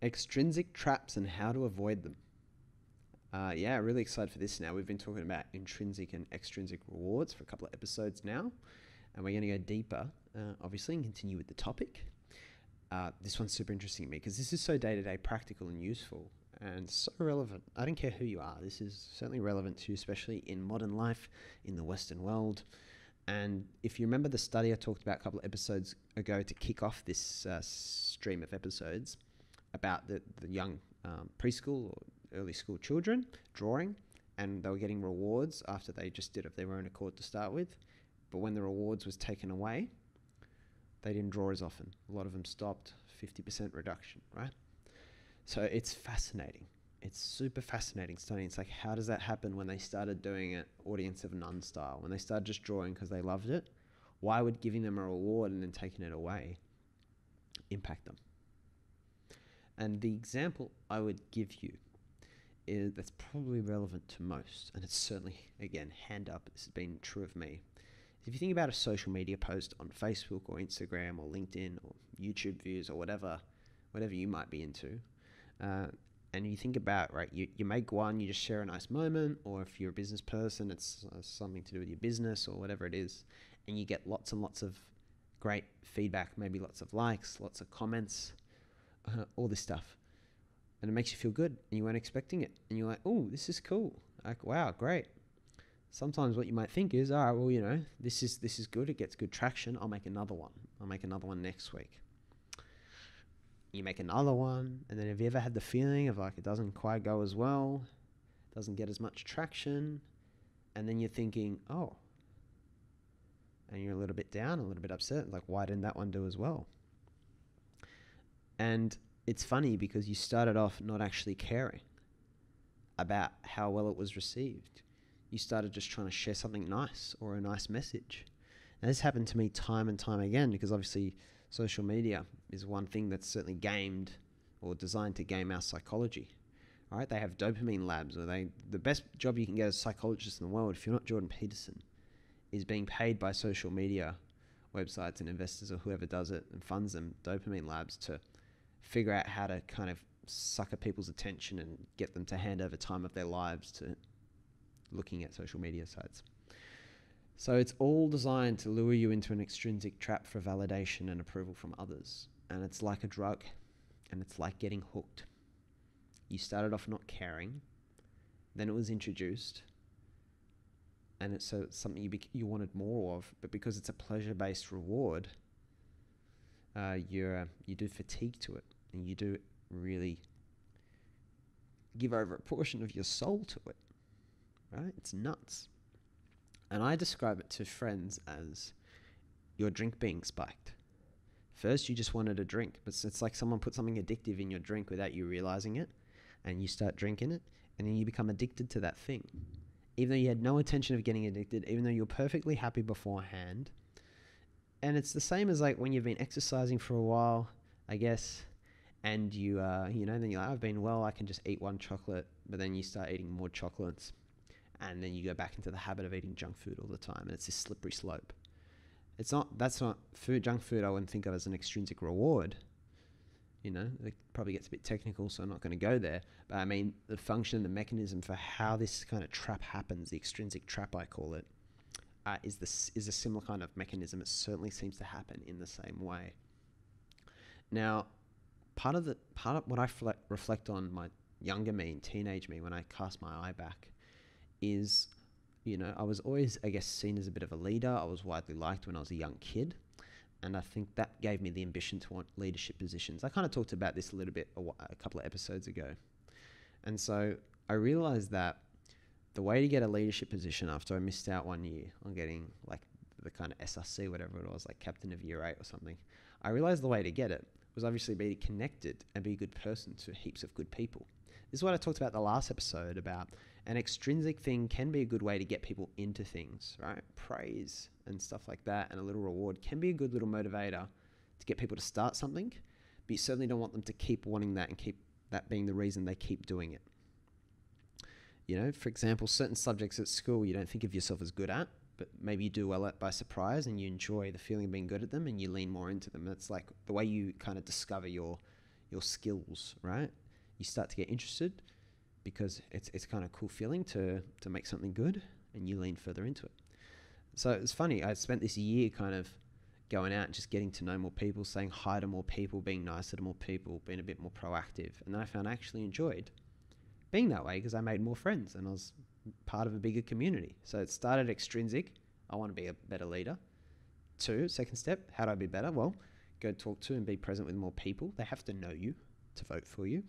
Extrinsic traps and how to avoid them. Yeah, really excited for this now. We've been talking about intrinsic and extrinsic rewards for a couple of episodes now, and we're going to go deeper, obviously, and continue with the topic. This one's super interesting to me because this is so day-to-day practical and useful and so relevant. I don't care who you are. This is certainly relevant to you, especially in modern life, in the Western world. And if you remember the study I talked about a couple of episodes ago to kick off this stream of episodes about the young preschool or early school children drawing, and they were getting rewards after they just did it of their own accord to start with. But when the rewards was taken away, they didn't draw as often. A lot of them stopped, 50% reduction, right? So it's fascinating. It's super fascinating studying. It's like, how does that happen when they started doing it audience of none style? When they started just drawing because they loved it, why would giving them a reward and then taking it away impact them? And the example I would give you is that's probably relevant to most, and it's certainly, again, hand up, this has been true of me. If you think about a social media post on Facebook or Instagram or LinkedIn or YouTube views or whatever you might be into, and you think about, right, you make one, you just share a nice moment, or if you're a business person, it's something to do with your business or whatever it is, and you get lots and lots of great feedback, maybe lots of likes, lots of comments, all this stuff. And it makes you feel good, and you weren't expecting it. And you're like, oh, this is cool. Like, wow, great. Sometimes what you might think is, all right, well, this is good. It gets good traction. I'll make another one. I'll make another one next week. You make another one, and then have you ever had the feeling of like it doesn't quite go as well, doesn't get as much traction, and then you're thinking, oh, and you're a little bit down, a little bit upset, like, why didn't that one do as well? And it's funny because you started off not actually caring about how well it was received. You started just trying to share something nice or a nice message. And this happened to me time and time again because obviously social media is one thing that's certainly gamed or designed to game our psychology. All right, they have dopamine labs, or the best job you can get as a psychologist in the world, if you're not Jordan Peterson, is being paid by social media websites and investors or whoever does it and funds them, dopamine labs, to figure out how to kind of sucker people's attention and get them to hand over time of their lives to looking at social media sites. So it's all designed to lure you into an extrinsic trap for validation and approval from others. And it's like a drug, and it's like getting hooked. You started off not caring, then it was introduced, and it's something you wanted more of, but because it's a pleasure-based reward, you do fatigue to it, and you do really give over a portion of your soul to it, right? It's nuts. And I describe it to friends as your drink being spiked. First, you just wanted a drink, but it's like someone put something addictive in your drink without you realizing it, and you start drinking it, and then you become addicted to that thing. Even though you had no intention of getting addicted, even though you're perfectly happy beforehand. And it's the same as like when you've been exercising for a while, I guess, and then you're like, I've been well, I can just eat one chocolate, but then you start eating more chocolates, and then you go back into the habit of eating junk food all the time, and it's this slippery slope. That's not food. Junk food I wouldn't think of as an extrinsic reward. It probably gets a bit technical, so I'm not going to go there. But I mean, the function, the mechanism for how this kind of trap happens, the extrinsic trap I call it, is a similar kind of mechanism. It certainly seems to happen in the same way. Now, part of what I reflect on my younger me and teenage me when I cast my eye back is, I was always, I guess, seen as a bit of a leader. I was widely liked when I was a young kid. And I think that gave me the ambition to want leadership positions. I kind of talked about this a little bit a couple of episodes ago. And so I realized that the way to get a leadership position after I missed out one year on getting like the kind of SRC, whatever it was, like captain of year 8 or something, I realized the way to get it was obviously be connected and be a good person to heaps of good people. This is what I talked about the last episode about. An extrinsic thing can be a good way to get people into things, right? Praise and stuff like that, and a little reward can be a good little motivator to get people to start something, but you certainly don't want them to keep wanting that and keep that being the reason they keep doing it. For example, certain subjects at school you don't think of yourself as good at, but maybe you do well at by surprise and you enjoy the feeling of being good at them and you lean more into them. That's like the way you kind of discover your your skills, right? You start to get interested because it's kind of cool feeling to make something good, and you lean further into it. So it's funny. I spent this year kind of going out and just getting to know more people, saying hi to more people, being nicer to more people, being a bit more proactive. And then I found I actually enjoyed being that way because I made more friends and I was part of a bigger community. So it started extrinsic. I want to be a better leader. 2, second step, how do I be better? Well, go talk to and be present with more people. They have to know you to vote for you.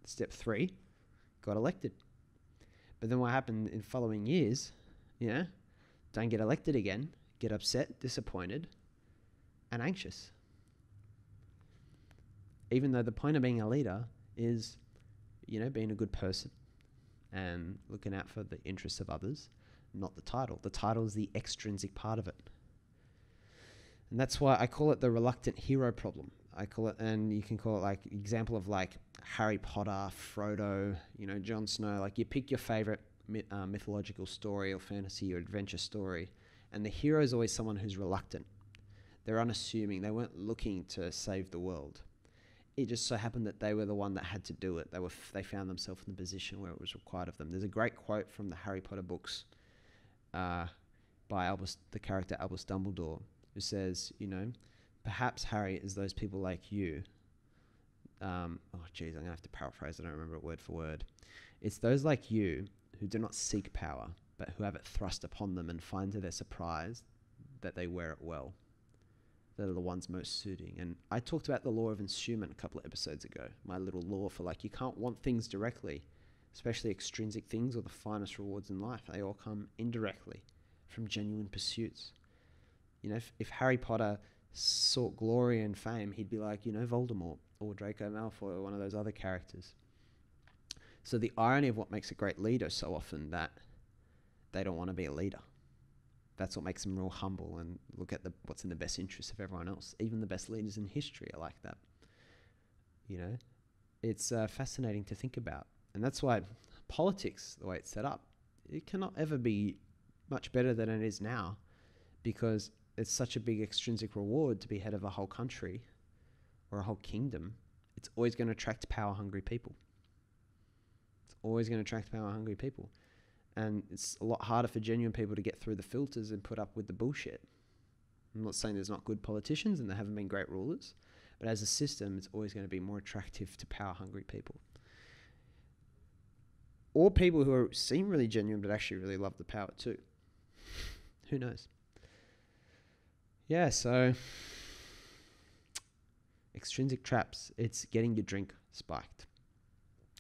Step 3, got elected. But then what happened in following years, don't get elected again, get upset, disappointed, and anxious. Even though the point of being a leader is, being a good person and looking out for the interests of others, not the title. The title is the extrinsic part of it. And that's why I call it the reluctant hero problem. I call it, and you can call it like example of like Harry Potter, Frodo, Jon Snow. Like you pick your favorite mythological story or fantasy or adventure story, and the hero is always someone who's reluctant. They're unassuming. They weren't looking to save the world. It just so happened that they were the one that had to do it. They found themselves in the position where it was required of them. There's a great quote from the Harry Potter books by the character Albus Dumbledore, who says, perhaps Harry is those people like you. I'm going to have to paraphrase. I don't remember it word for word. It's those like you who do not seek power, but who have it thrust upon them and find to their surprise that they wear it well. That are the ones most suiting. And I talked about the law of ensuement a couple of episodes ago. My little law for you can't want things directly, especially extrinsic things or the finest rewards in life. They all come indirectly from genuine pursuits. If Harry Potter sought glory and fame, he'd be like, Voldemort or Draco Malfoy or one of those other characters. So the irony of what makes a great leader so often that they don't want to be a leader. That's what makes them real humble and look at what's in the best interest of everyone else. Even the best leaders in history are like that. It's fascinating to think about. And that's why politics, the way it's set up, it cannot ever be much better than it is now, because it's such a big extrinsic reward to be head of a whole country or a whole kingdom. It's always going to attract power-hungry people. And it's a lot harder for genuine people to get through the filters and put up with the bullshit. I'm not saying there's not good politicians and there haven't been great rulers, but as a system, it's always going to be more attractive to power-hungry people. Or people who seem really genuine but actually really love the power too. Who knows? Yeah, so extrinsic traps, it's getting your drink spiked.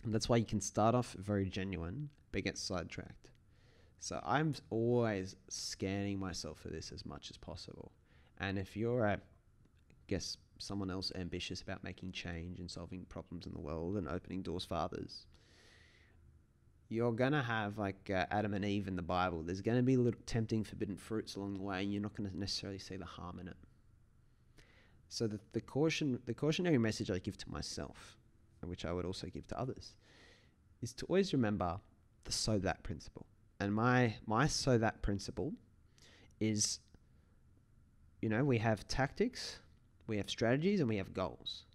And that's why you can start off very genuine but get sidetracked. So I'm always scanning myself for this as much as possible. And if you're, someone else ambitious about making change and solving problems in the world and opening doors for others, you're going to have Adam and Eve in the Bible. There's going to be little tempting forbidden fruits along the way, and you're not going to necessarily see the harm in it. So the cautionary message I give to myself, which I would also give to others, is to always remember the so that principle. And my so that principle is, we have tactics, we have strategies, and we have goals.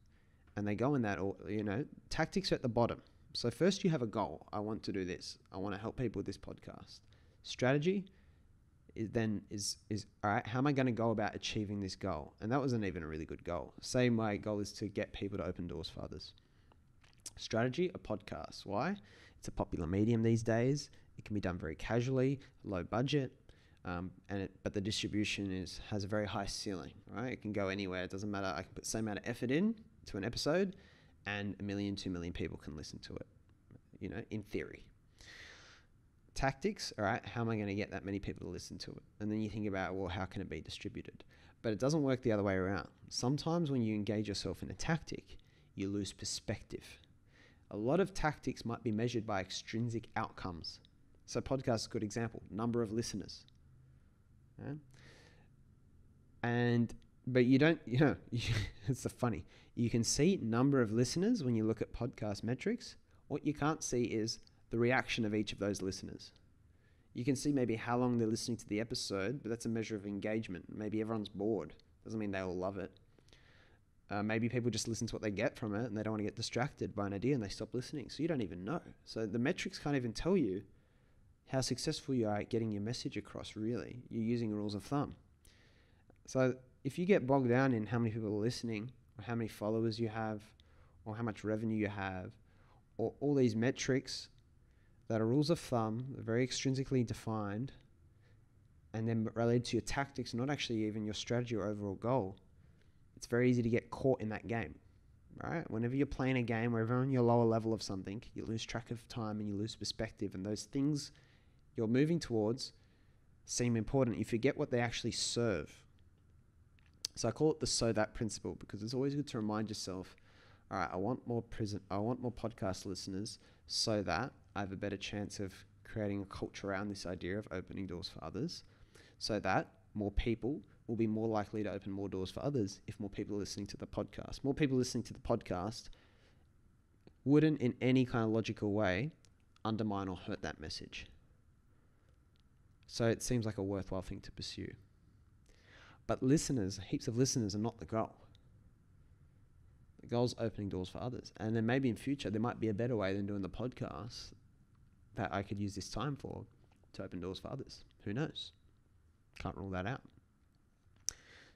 And they go in that order. Tactics are at the bottom. So first you have a goal. I want to do this. I want to help people with this podcast. Strategy is all right, how am I going to go about achieving this goal? And that wasn't even a really good goal. Say my goal is to get people to open doors for others. Strategy, a podcast. Why? It's a popular medium these days. It can be done very casually, low budget, but the distribution has a very high ceiling, right? It can go anywhere. It doesn't matter. I can put the same amount of effort in to an episode and 1 million, 2 million people can listen to it, in theory. Tactics, all right, how am I going to get that many people to listen to it? And then you think about, well, how can it be distributed? But it doesn't work the other way around. Sometimes when you engage yourself in a tactic, you lose perspective. A lot of tactics might be measured by extrinsic outcomes. So podcast is a good example. Number of listeners. Yeah? But you don't, it's so funny. You can see number of listeners when you look at podcast metrics. What you can't see is the reaction of each of those listeners. You can see maybe how long they're listening to the episode, but that's a measure of engagement. Maybe everyone's bored. Doesn't mean they all love it. Maybe people just listen to what they get from it and they don't want to get distracted by an idea and they stop listening. So you don't even know. So the metrics can't even tell you how successful you are at getting your message across, really. You're using rules of thumb. So if you get bogged down in how many people are listening, or how many followers you have, or how much revenue you have, or all these metrics that are rules of thumb, they're very extrinsically defined, and then related to your tactics, not actually even your strategy or overall goal, it's very easy to get caught in that game, right? Whenever you're playing a game where you're on your lower level of something, you lose track of time and you lose perspective, and those things you're moving towards seem important. You forget what they actually serve. So I call it the so that principle, because it's always good to remind yourself, all right, I want more podcast listeners so that I have a better chance of creating a culture around this idea of opening doors for others, so that more people will be more likely to open more doors for others if more people are listening to the podcast. More people listening to the podcast wouldn't in any kind of logical way undermine or hurt that message. So it seems like a worthwhile thing to pursue. But listeners, heaps of listeners, are not the goal. The goal is opening doors for others. And then maybe in future, there might be a better way than doing the podcast that I could use this time for to open doors for others. Who knows? Can't rule that out.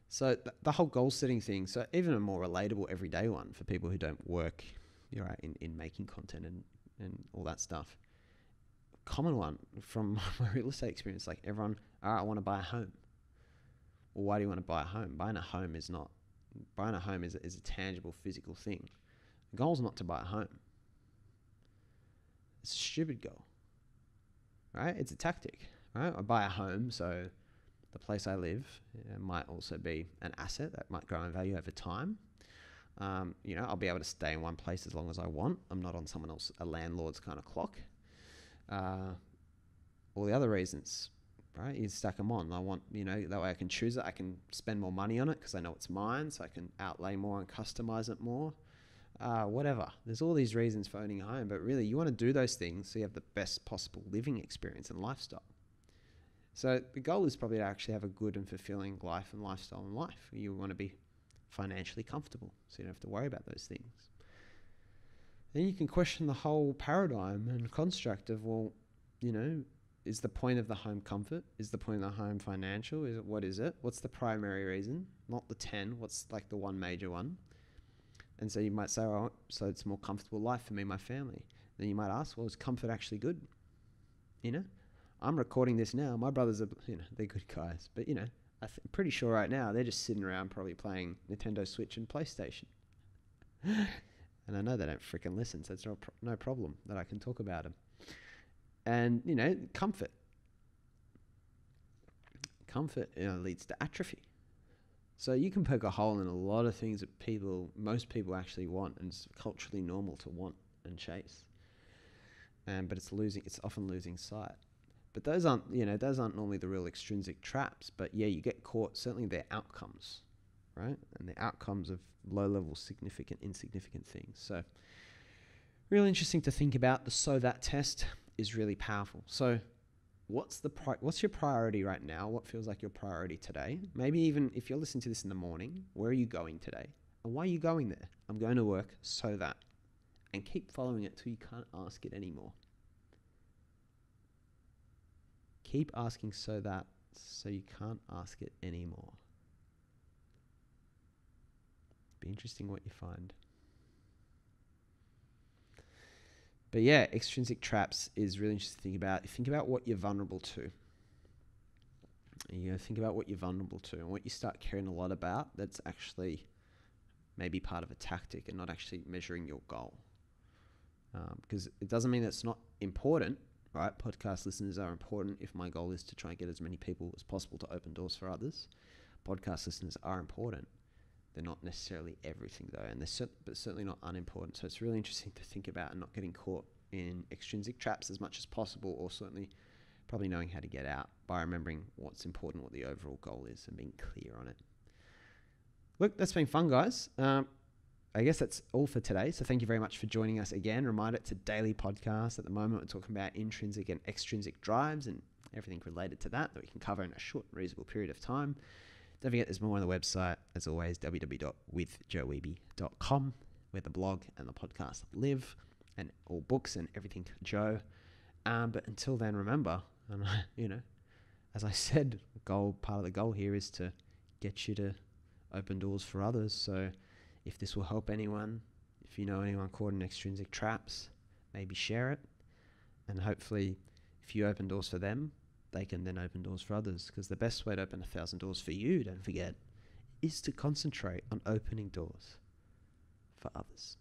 So the whole goal setting thing, so even a more relatable everyday one for people who don't work, in making content and all that stuff. Common one from my real estate experience, like everyone, all right, I want to buy a home. Well, why do you want to buy a home? Buying a home is a tangible physical thing. The goal is not to buy a home. It's a stupid goal, right? It's a tactic, right? I buy a home, so the place I live might also be an asset that might grow in value over time. I'll be able to stay in one place as long as I want. I'm not on someone else, a landlord's kind of clock. All the other reasons, right? You stack them on. I want, that way I can choose it. I can spend more money on it because I know it's mine, so I can outlay more and customize it more. Whatever. There's all these reasons for owning a home, but really you want to do those things so you have the best possible living experience and lifestyle. So the goal is probably to actually have a good and fulfilling life and lifestyle in life. You want to be financially comfortable, so you don't have to worry about those things. Then you can question the whole paradigm and construct of, is the point of the home comfort? Is the point of the home financial? What is it? What's the primary reason? Not the 10. What's like the one major one? And so you might say, oh, so it's a more comfortable life for me and my family. Then you might ask, well, is comfort actually good? I'm recording this now. My brothers are, they're good guys. But, I'm pretty sure right now they're just sitting around probably playing Nintendo Switch and PlayStation. And I know they don't freaking listen, so it's no problem that I can talk about them. And, comfort. Comfort leads to atrophy. So you can poke a hole in a lot of things that most people actually want, and it's culturally normal to want and chase. But it's often losing sight. But those aren't normally the real extrinsic traps. But yeah, you get caught, certainly their outcomes, right? And the outcomes of low-level, insignificant things. So really interesting to think about. The so that test is really powerful. So what's your priority right now? What feels like your priority today? Maybe even if you're listening to this in the morning, where are you going today? And why are you going there? I'm going to work so that. And keep following it till you can't ask it anymore. Keep asking so that, so you can't ask it anymore. Be interesting what you find. But yeah, extrinsic traps is really interesting to think about. Think about what you're vulnerable to. Think about what you're vulnerable to and what you start caring a lot about that's actually maybe part of a tactic and not actually measuring your goal. Because it doesn't mean that it's not important. Right, podcast listeners are important if my goal is to try and get as many people as possible to open doors for others. Podcast listeners are important. They're not necessarily everything though, and but certainly not unimportant. So it's really interesting to think about and not getting caught in extrinsic traps as much as possible, or certainly probably knowing how to get out by remembering what's important, what the overall goal is, and being clear on it. Look, that's been fun, guys. I guess that's all for today. So thank you very much for joining us again. Reminder, it's a daily podcast. At the moment, we're talking about intrinsic and extrinsic drives and everything related to that we can cover in a short, reasonable period of time. Don't forget, there's more on the website. As always, www.withjoewehbe.com, where the blog and the podcast live, and all books and everything Joe. But until then, remember, and as I said, part of the goal here is to get you to open doors for others. So if this will help anyone, if you know anyone caught in extrinsic traps, maybe share it. And hopefully, if you open doors for them, they can then open doors for others. Because the best way to open 1,000 doors for you, don't forget, is to concentrate on opening doors for others.